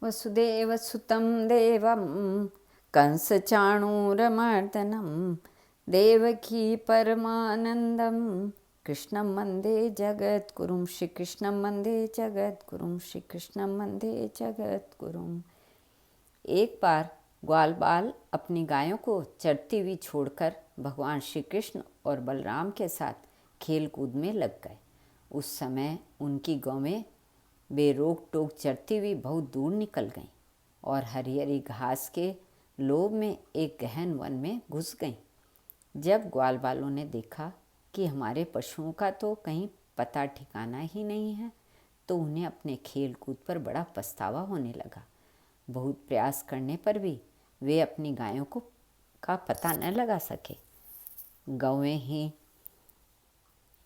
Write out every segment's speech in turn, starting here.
वसुदेवसुतं देवं कंसचाणूरमर्दनं देवकी परमानन्दं कृष्णं वन्दे जगद्गुरुं श्रीकृष्णं वन्दे जगद्गुरुं श्रीकृष्णं वन्दे जगद्गुरुं। एक बार ग्वाल बाल अपनी गायों को चरती हुई छोड़कर भगवान श्री कृष्ण और बलराम के साथ खेल कूद में लग गए। उस समय उनकी गौवें बेरोक टोक चरती हुई बहुत दूर निकल गईं और हरी हरी घास के लोभ में एक गहन वन में घुस गईं। जब ग्वाल बालों ने देखा कि हमारे पशुओं का तो कहीं पता ठिकाना ही नहीं है, तो उन्हें अपने खेल कूद पर बड़ा पछतावा होने लगा। बहुत प्रयास करने पर भी वे अपनी गायों का पता न लगा सके। गौवें ही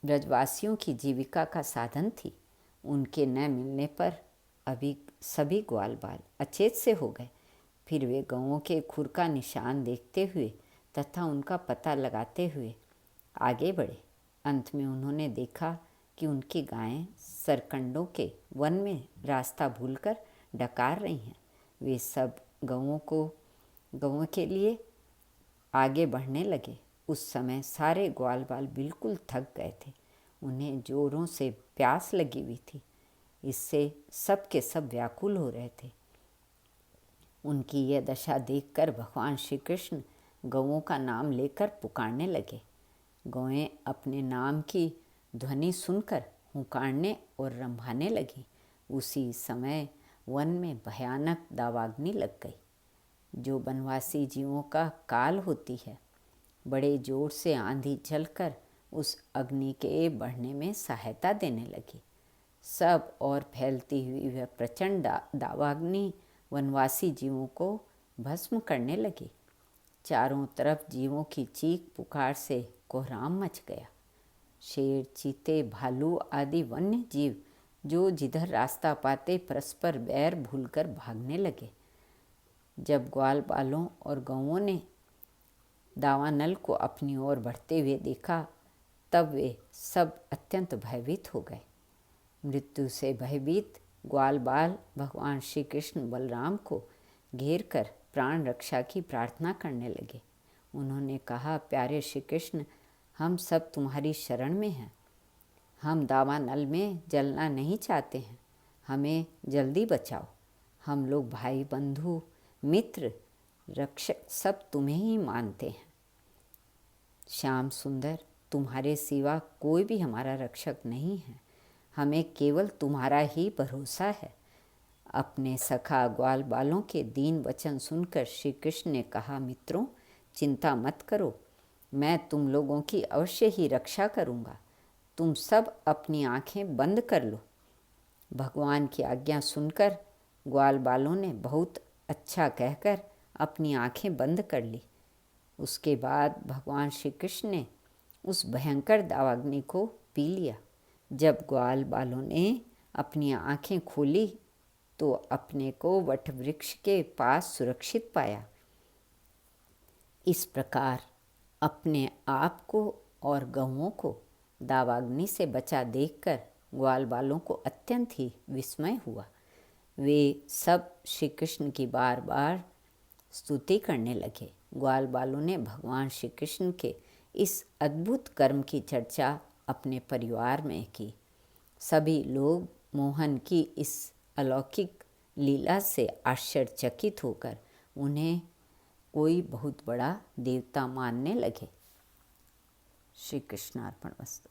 ब्रजवासियों की जीविका का साधन थी। उनके न मिलने पर अभी सभी ग्वाल बाल अचेत से हो गए। फिर वे गौओं के खुर का निशान देखते हुए तथा उनका पता लगाते हुए आगे बढ़े। अंत में उन्होंने देखा कि उनकी गायें सरकंडों के वन में रास्ता भूलकर डकार रही हैं। वे सब गौओं के लिए आगे बढ़ने लगे। उस समय सारे ग्वाल बाल बिल्कुल थक गए थे। उन्हें जोरों से प्यास लगी हुई थी। इससे सब के सब व्याकुल हो रहे थे। उनकी यह दशा देखकर भगवान श्री कृष्ण गौओं का नाम लेकर पुकारने लगे। गौएं अपने नाम की ध्वनि सुनकर हुंकारने और रंभाने लगीं। उसी समय वन में भयानक दावाग्नि लग गई, जो वनवासी जीवों का काल होती है। बड़े जोर से आंधी चलकर उस अग्नि के बढ़ने में सहायता देने लगी। सब और फैलती हुई वह प्रचंड दावाग्नि वनवासी जीवों को भस्म करने लगी। चारों तरफ जीवों की चीख पुकार से कोहराम मच गया। शेर, चीते, भालू आदि वन्य जीव जो जिधर रास्ता पाते परस्पर बैर भूलकर भागने लगे। जब ग्वाल बालों और गौओं ने दावानल को अपनी ओर बढ़ते हुए देखा, तब वे सब अत्यंत भयभीत हो गए। मृत्यु से भयभीत ग्वाल बाल भगवान श्री कृष्ण बलराम को घेर कर प्राण रक्षा की प्रार्थना करने लगे। उन्होंने कहा, प्यारे श्री कृष्ण, हम सब तुम्हारी शरण में हैं। हम दावानल में जलना नहीं चाहते हैं। हमें जल्दी बचाओ। हम लोग भाई, बंधु, मित्र, रक्षक सब तुम्हें ही मानते हैं। श्याम सुंदर, तुम्हारे सिवा कोई भी हमारा रक्षक नहीं है। हमें केवल तुम्हारा ही भरोसा है। अपने सखा ग्वाल बालों के दीन वचन सुनकर श्री कृष्ण ने कहा, मित्रों, चिंता मत करो। मैं तुम लोगों की अवश्य ही रक्षा करूँगा। तुम सब अपनी आँखें बंद कर लो। भगवान की आज्ञा सुनकर ग्वाल बालों ने बहुत अच्छा कहकर अपनी आँखें बंद कर ली। उसके बाद भगवान श्री कृष्ण ने उस भयंकर दावाग्नि को पी लिया। जब ग्वाल बालों ने अपनी आँखें खोली तो अपने को वट वृक्ष के पास सुरक्षित पाया। इस प्रकार अपने आप को और गौओं को दावाग्नि से बचा देखकर ग्वाल बालों को अत्यंत ही विस्मय हुआ। वे सब श्री कृष्ण की बार बार स्तुति करने लगे। ग्वाल बालों ने भगवान श्री कृष्ण के इस अद्भुत कर्म की चर्चा अपने परिवार में की। सभी लोग मोहन की इस अलौकिक लीला से आश्चर्यचकित होकर उन्हें कोई बहुत बड़ा देवता मानने लगे। श्री कृष्णार्पण वस्तु।